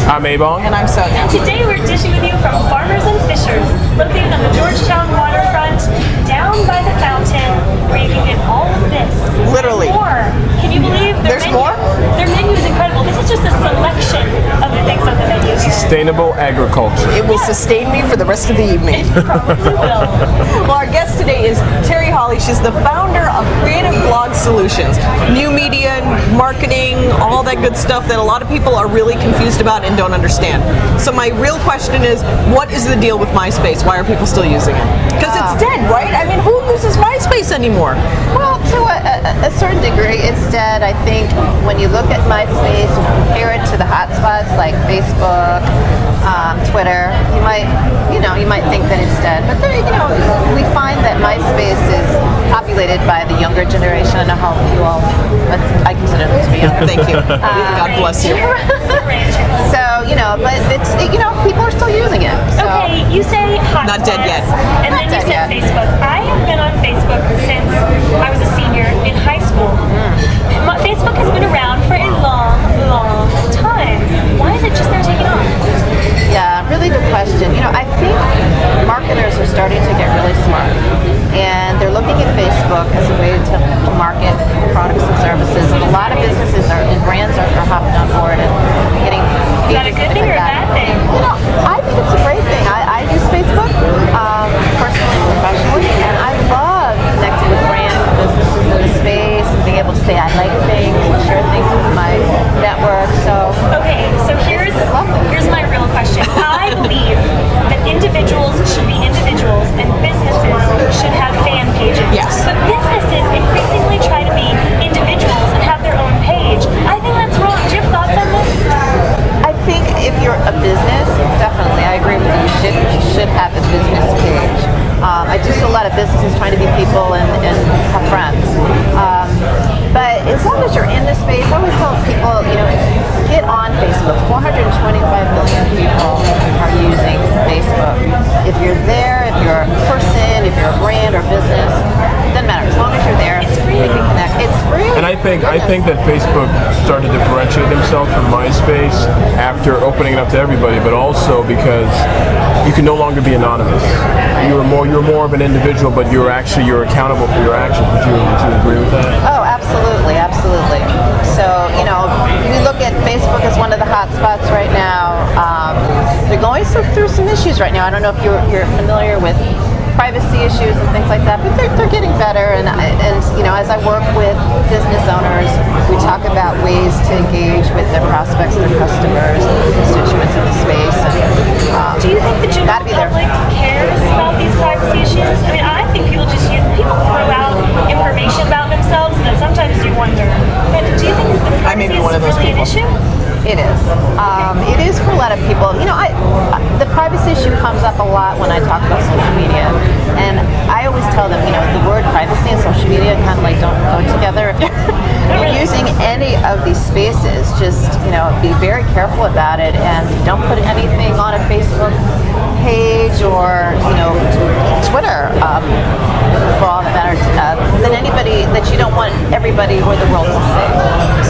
I'm Ebong. And I'm Sonya. Today we're dishing with you from Farmers and Fishers, located on the Georgetown waterfront, down by the fountain, where you can get all of this. Literally. And more. Can you believe There's more? Their menu is incredible. This is just a selection of the things on the menu here. Sustainable agriculture. It will sustain me for the rest of the evening. It probably will. Well, our guest today is Terri Holley. She's the founder of Creative Blog Solutions. New media, marketing, all that good stuff that a lot of people are really confused about and don't understand. So my real question is, what is the deal with MySpace? Why are people still using it? Because it's dead, right? I mean, who uses MySpace anymore? Well, to a certain degree, it's dead. I think when you look at MySpace and compare it to the hotspots like Facebook, Twitter, you might think that it's dead. But there, we find that MySpace is populated by the younger generation. I know how you all, I consider them to be younger. Thank you. God bless you. So, but it's, people are still using it. So. Okay, you say hotspots. Not dead yet. And Not then you dead said yet. Facebook. I have been on Facebook since I was a senior in high school. Facebook has been around for a long, long time. Why is it just now taking off? Yeah, really good question. I think marketers are starting to get really smart, and they're looking at Facebook as a way to market products and services. And a lot of businesses and brands are hopping on board and getting. Is that a good thing or a bad thing? I think it's a great thing. I use Facebook personally and professionally, and I love connecting with brands and businesses in the space and being able to say I like things and share things with my network. So Okay, so here's my real question. I believe that individuals should be individuals and businesses should have fan pages. Yes. But businesses increasingly try to be individuals and have their own page. I think that's wrong. Do you have thoughts on this? I think if you're a business, definitely, I agree with you. You should have a business page. I do see a lot of businesses trying to be people and have friends. But as long as you're in the space, I always tell people, get on Facebook. 425 million people are using Facebook. If you're there, if you're a person, if you're a brand or business, it doesn't matter. As long as you're there, you can connect. It's free. And I think that Facebook started to differentiate themselves from MySpace after opening it up to everybody, but also because you can no longer be anonymous. You're more of an individual, but you're accountable for your actions. Would you agree with that? Oh, absolutely, absolutely. So, we look at Facebook as one of the hot spots right now. They're going through some issues right now. I don't know if you're familiar with privacy issues and things like that, but they're getting better. And as I work with business owners, we talk about ways to engage with their prospects, their customers, constituents in the space. And, Do you think the general public cares about these privacy issues? I mean, I think people throw out information about themselves that sometimes you wonder. But do you think that the I may privacy be one of is those really an people. issue? It is. It is for a lot of people. The privacy issue comes up a lot when I talk about social media, and I always tell them, the word privacy and social media kind of don't go together. If you're using any of these spaces, just be very careful about it, and don't put anything on a Facebook page or Twitter, for all that matters, than anybody that you don't want everybody or the world to see.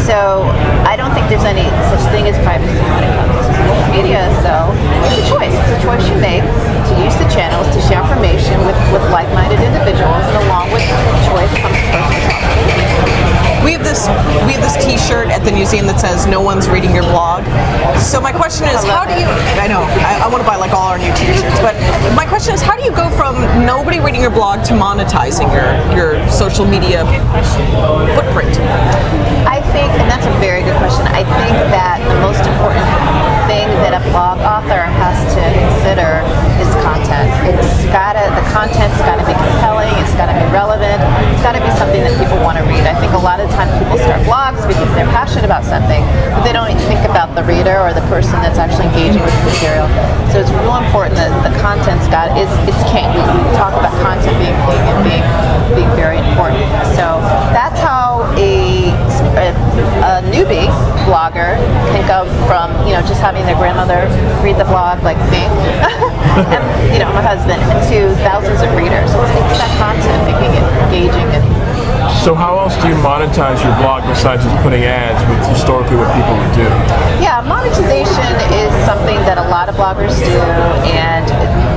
So I don't think there's any such thing as privacy when it comes to social media. So it's a choice. It's a choice you make to use the channels to share information with like-minded individuals, and along with choice comes personal. We have this T-shirt at the museum that says "No one's reading your blog." So my question is, how do you? I know I want to buy all our new T-shirts, but my question is, how do you go from nobody reading your blog to monetizing your social media footprint? I think, and that's a very good question. I think that the most important thing that a blog author has to consider is content. The content's got to be compelling. It's got to be relevant. It's got to be something that people want to read. I think a lot of times people start blogs because they're passionate about something, but they don't even think about the reader or the person that's actually engaging with the material. So it's real important that the content's it's king. We talk about content being king and being very important. So that's how a newbie blogger can go from just having their grandmother read the blog like me and my husband, to thousands of readers. It's that content making it engaging. And So So how else do you monetize your blog besides just putting ads, with historically what people would do? Yeah, monetization is something that a lot of bloggers do, and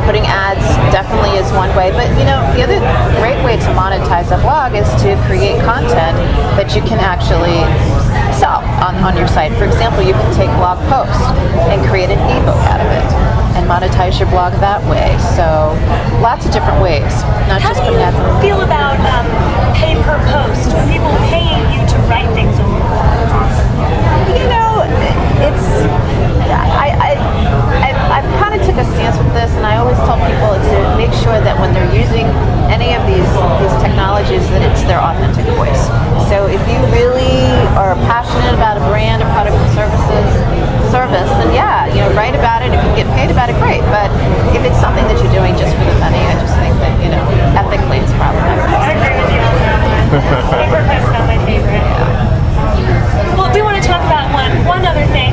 putting ads definitely is one way. But the other great way to monetize a blog is to create content that you can actually sell on your site. For example, you can take blog posts and create an ebook out of it and monetize your blog that way. So lots of different ways, not How just do putting you ads on. feel about pay per post, when people paying you to write things on your blog? It's I've kind of took a stance with this, and I always tell people to make sure that when they're using any of these technologies, that it's their authentic voice. So if you really are passionate about a brand, a product, or service, then write about it. If you get paid about it, great. But if it's something that you're doing just for the money, I just think that ethically it's problematic. I agree with you on that one. Paper post is not my favorite. Well, we want to talk about one other thing.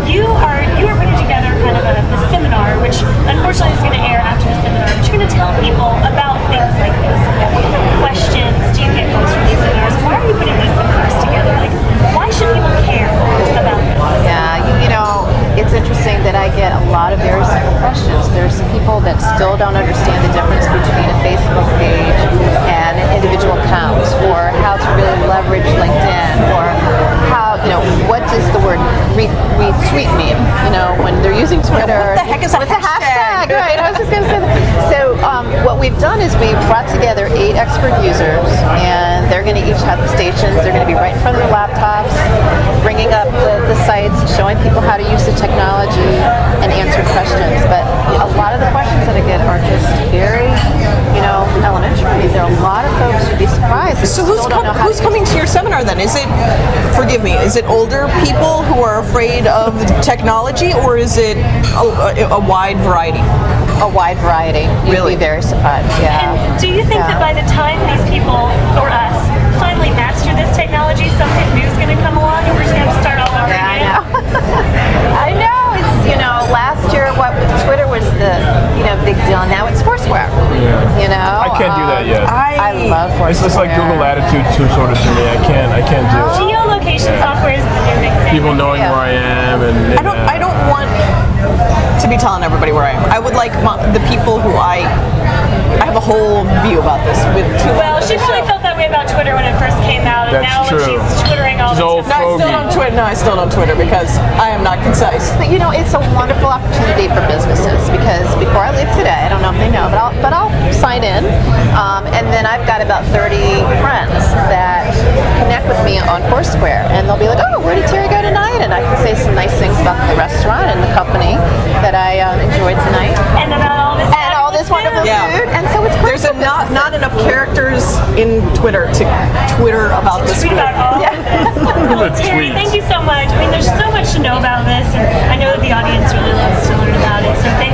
You are putting together kind of a seminar, which unfortunately is going to air after the seminar. But you're going to tell people about things like this. What questions do you get most from these seminars? Why are you putting these seminars together? Like, why should people care about this? Yeah, it's interesting that I get a lot of very simple questions. There's people that still don't understand the difference between a Facebook page and an individual account, or how to really leverage LinkedIn, or how, what does the word retweet mean? When they're using Twitter. What the heck is a what's a hashtag? Right, I was just going to say that. So what we've done is we've brought together 8 expert users, and they're going to each have stations. They're going to be right in front of their laptops, bringing up the sites, showing people how to use the technology, and answer questions. But a lot of the questions that I get are just very, elementary. There are a lot of folks who'd be surprised. So who's coming to your seminar then? Is it, forgive me, is it older people who are afraid of technology, or is it a wide variety? A wide variety. You'd Really? be very surprised. Yeah. And do you think that by the time these people, or us, finally master this technology, something new is going to come along and we're just going to start all over Yeah, I again? know. I know. It's last year Twitter was the big deal, and now it's Foursquare. I can't do that yet. I love Foursquare. It's just like Google Attitude sort of to me. I can't do it. Geolocation software is the new big thing. People knowing Yeah. where I am, and I don't want to be telling everybody where I am. I would like the people who I have a whole view about this with. Well, she probably felt that way about Twitter when it first came out, and That's now true. when she's twittering all She's the old time. fogey. No, I still don't Twitter because I am not concise. But it's a wonderful opportunity for businesses, because before I leave today, I don't know if they know, but I'll sign in, and then I've got about 30 friends that connect with me on Foursquare, and they'll be like, "Oh, where did Terri go tonight?" And I can say some nice things about the restaurant and the company that I enjoyed tonight, And about all this wonderful Yeah. food. And so it's great. There's not enough characters in Twitter to Twitter about this Tweet food. about all Yeah. of this. Well, Terri, tweet. thank you so much. I mean, there's so much to know about this, and I know that the audience really loves to learn about it. So thank